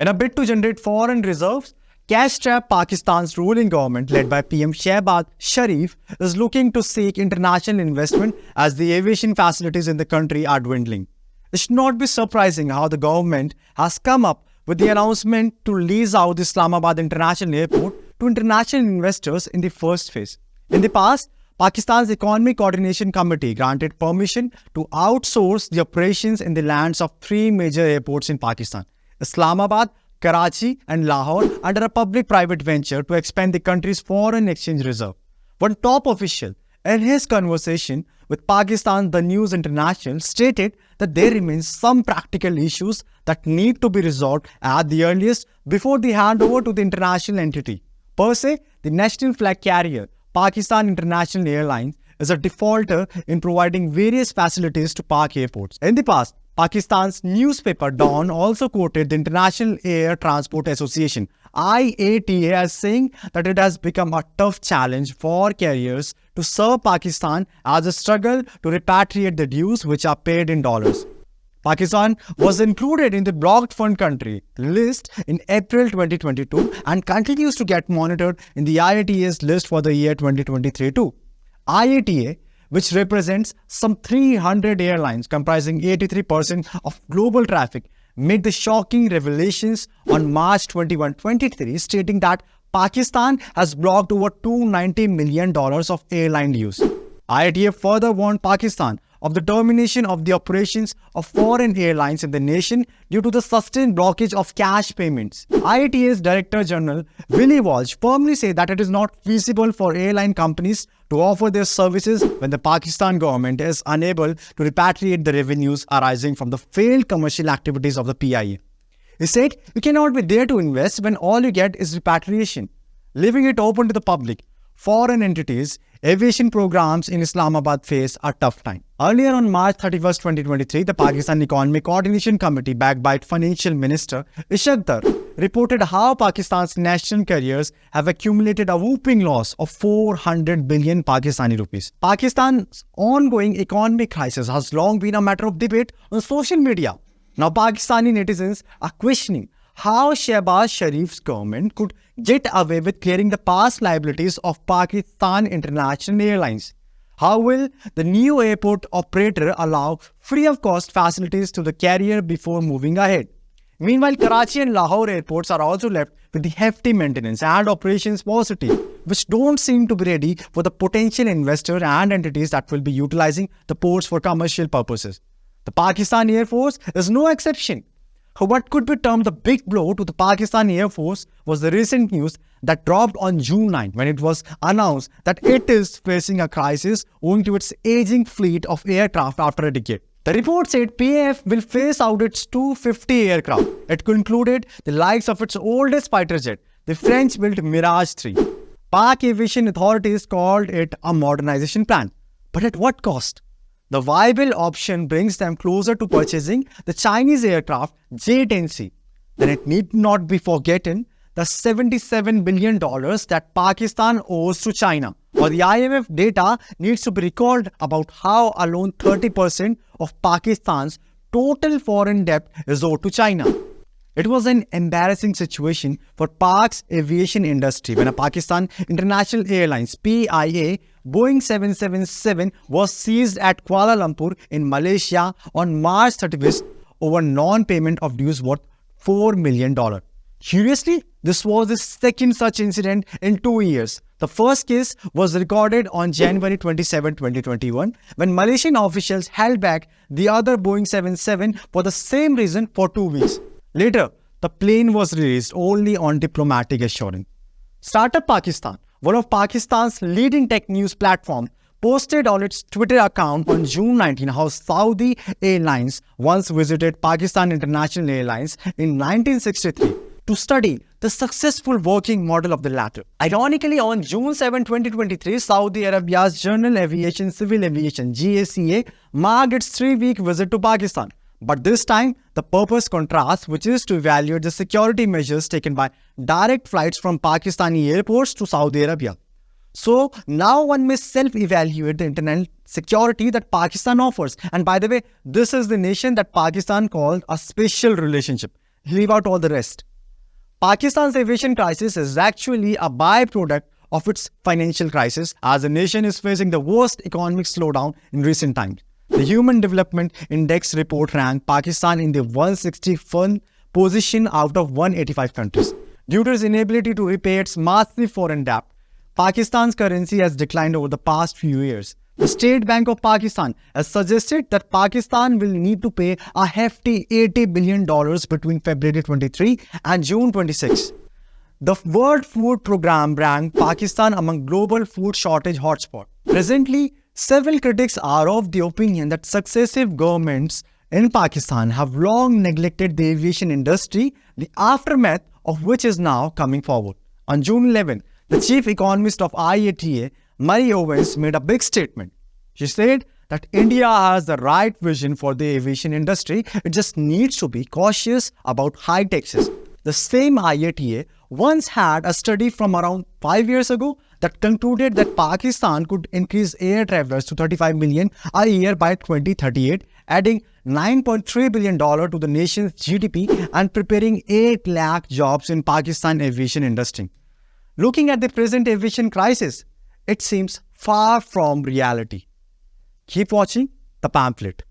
In a bid to generate foreign reserves, cash-strapped Pakistan's ruling government, led by PM Shehbaz Sharif, is looking to seek international investment as the aviation facilities in the country are dwindling. It should not be surprising how the government has come up with the announcement to lease out the Islamabad International Airport to international investors in the first phase. In the past, Pakistan's Economic Coordination Committee granted permission to outsource the operations in the lands of three major airports in Pakistan: Islamabad, Karachi and Lahore, under a public-private venture to expand the country's foreign exchange reserve. One top official, in his conversation with Pakistan The News International, stated that there remains some practical issues that need to be resolved at the earliest before the handover to the international entity. Per se, the national flag carrier, Pakistan International Airlines, is a defaulter in providing various facilities to Pak airports. In the past, Pakistan's newspaper Dawn also quoted the International Air Transport Association (IATA) as saying that it has become a tough challenge for carriers to serve Pakistan as a struggle to repatriate the dues which are paid in dollars. Pakistan was included in the blocked fund country list in April 2022 and continues to get monitored in the IATA's list for the year 2023 too. IATA, which represents some 300 airlines comprising 83% of global traffic, made the shocking revelations on March 21, 2023, stating that Pakistan has blocked over $290 million of airline dues. IATA further warned Pakistan of the termination of the operations of foreign airlines in the nation due to the sustained blockage of cash payments. IATA's Director General Willie Walsh firmly said that it is not feasible for airline companies to offer their services when the Pakistan government is unable to repatriate the revenues arising from the failed commercial activities of the PIA. He said, "You cannot be there to invest when all you get is repatriation." Leaving it open to the public, foreign entities, aviation programs in Islamabad face a tough time. Earlier on March 31, 2023, the Pakistan Economic Coordination Committee, backed by Financial Minister Yadav, reported how Pakistan's national carriers have accumulated a whopping loss of 400 billion Pakistani rupees. Pakistan's ongoing economic crisis has long been a matter of debate on social media. Now, Pakistani netizens are questioning how Shehbaz Sharif's government could get away with clearing the past liabilities of Pakistan International Airlines. How will the new airport operator allow free-of-cost facilities to the carrier before moving ahead? Meanwhile, Karachi and Lahore airports are also left with the hefty maintenance and operations paucity, which don't seem to be ready for the potential investors and entities that will be utilizing the ports for commercial purposes. The Pakistan Air Force is no exception. What could be termed the big blow to the Pakistan Air Force was the recent news that dropped on June 9, when it was announced that it is facing a crisis owing to its aging fleet of aircraft after a decade. The report said PAF will phase out its 250 aircraft. It concluded the likes of its oldest fighter jet, the French-built Mirage 3. Pak aviation authorities called it a modernization plan. But at what cost? The viable option brings them closer to purchasing the Chinese aircraft J-10C. Then it need not be forgotten the $77 billion that Pakistan owes to China. Or the IMF data needs to be recalled about how alone 30% of Pakistan's total foreign debt is owed to China. It was an embarrassing situation for Pak's aviation industry when a Pakistan International Airlines (PIA) Boeing 777 was seized at Kuala Lumpur in Malaysia on March 31st over non-payment of dues worth $4 million. Curiously, this was the second such incident in 2 years. The first case was recorded on January 27, 2021, when Malaysian officials held back the other Boeing 777 for the same reason for 2 weeks. Later, the plane was released only on diplomatic assurance. Startup Pakistan, one of Pakistan's leading tech news platforms, posted on its Twitter account on June 19 how Saudi Airlines once visited Pakistan International Airlines in 1963 to study the successful working model of the latter. Ironically, on June 7, 2023, Saudi Arabia's General Aviation Civil Aviation (GACA) marked its 3-week visit to Pakistan. But this time, the purpose contrasts, which is to evaluate the security measures taken by direct flights from Pakistani airports to Saudi Arabia. So now one may self-evaluate the internal security that Pakistan offers. And by the way, this is the nation that Pakistan called a special relationship. Leave out all the rest. Pakistan's aviation crisis is actually a byproduct of its financial crisis, as the nation is facing the worst economic slowdown in recent times. The Human Development Index report ranked Pakistan in the 161st position out of 185 countries. Due to its inability to repay its massive foreign debt, Pakistan's currency has declined over the past few years. The State Bank of Pakistan has suggested that Pakistan will need to pay a hefty $80 billion between February 23 and June 26. The World Food Programme ranked Pakistan among global food shortage hotspots. Presently, several critics are of the opinion that successive governments in Pakistan have long neglected the aviation industry, the aftermath of which is now coming forward. On June 11, the chief economist of IATA, Mary Owens, made a big statement. She said that India has the right vision for the aviation industry. It just needs to be cautious about high taxes. The same IATA once had a study from around 5 years ago that concluded that Pakistan could increase air travelers to 35 million a year by 2038, adding $9.3 billion to the nation's GDP and preparing 8 lakh jobs in Pakistan aviation industry. Looking at the present aviation crisis, it seems far from reality. Keep watching the pamphlet.